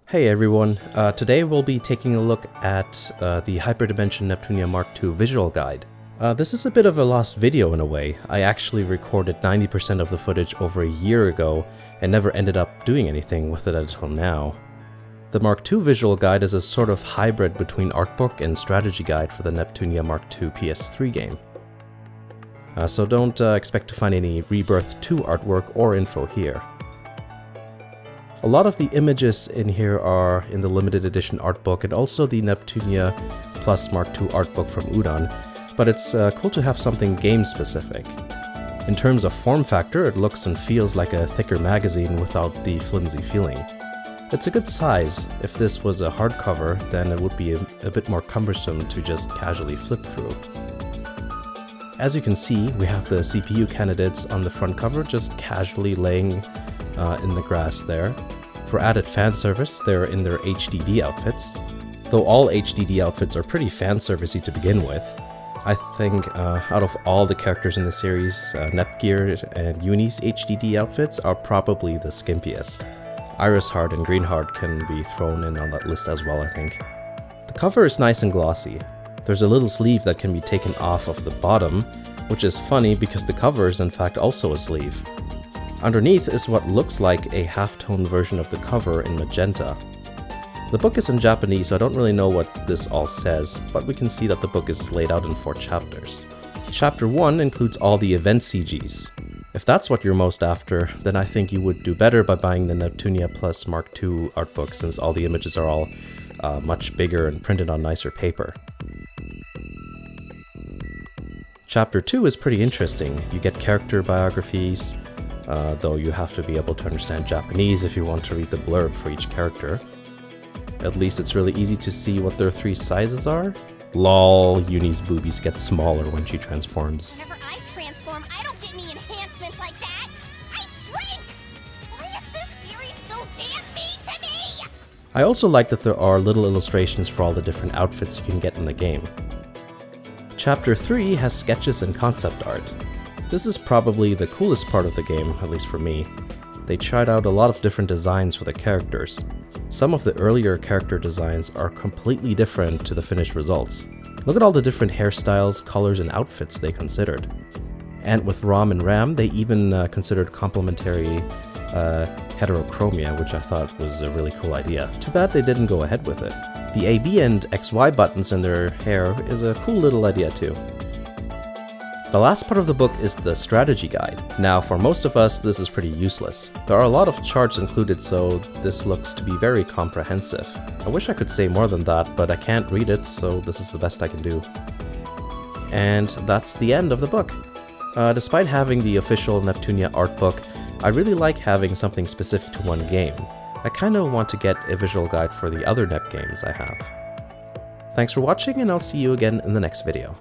Hey everyone, today we'll be taking a look at the Hyperdimension Neptunia Mk2 Visual Guide. This is a bit of a lost video in a way. I actually recorded 90% of the footage over a year ago and never ended up doing anything with it until now. The Mk2 Visual Guide is a sort of hybrid between artbook and strategy guide for the Neptunia Mk2 PS3 game. So don't expect to find any Rebirth 2 artwork or info here. A lot of the images in here are in the limited edition art book and also the Neptunia Plus Mk2 art book from Udon, but it's cool to have something game specific. In terms of form factor, it looks and feels like a thicker magazine without the flimsy feeling. It's a good size. If this was a hardcover, then it would be a bit more cumbersome to just casually flip through. As you can see, we have the CPU candidates on the front cover just casually laying in the grass there. For added fan service, they're in their Hdd outfits. Though all Hdd outfits are pretty fan servicey to begin with, I think out of all the characters in the series, Nepgear and Uni's Hdd outfits are probably the skimpiest. Iris Heart and Green Heart can be thrown in on that list as well, I think. The cover is nice and glossy. There's a little sleeve that can be taken off of the bottom, which is funny because the cover is in fact also a sleeve. Underneath is what looks like a half-tone version of the cover in magenta. The book is in Japanese, so I don't really know what this all says, but we can see that the book is laid out in 4 chapters. Chapter 1 includes all the event CGs. If that's what you're most after, then I think you would do better by buying the Neptunia Plus Mk2 art book, since all the images are all much bigger and printed on nicer paper. Chapter 2 is pretty interesting. You get character biographies, though you have to be able to understand Japanese if you want to read the blurb for each character. At least it's really easy to see what their 3 sizes are. Lol, Uni's boobies get smaller when she transforms. Whenever I transform, I don't get any enhancements like that! I shrink! Why is this series so damn mean to me? I also like that there are little illustrations for all the different outfits you can get in the game. Chapter 3 has sketches and concept art. This is probably the coolest part of the game, at least for me. They tried out a lot of different designs for the characters. Some of the earlier character designs are completely different to the finished results. Look at all the different hairstyles, colors, and outfits they considered. And with ROM and RAM, they even considered complementary heterochromia, which I thought was a really cool idea. Too bad they didn't go ahead with it. The AB and XY buttons in their hair is a cool little idea too. The last part of the book is the strategy guide. Now, for most of us, this is pretty useless. There are a lot of charts included, so this looks to be very comprehensive. I wish I could say more than that, but I can't read it, so this is the best I can do. And that's the end of the book. Despite having the official Neptunia art book, I really like having something specific to one game. I kinda want to get a visual guide for the other Nep games I have. Thanks for watching, and I'll see you again in the next video.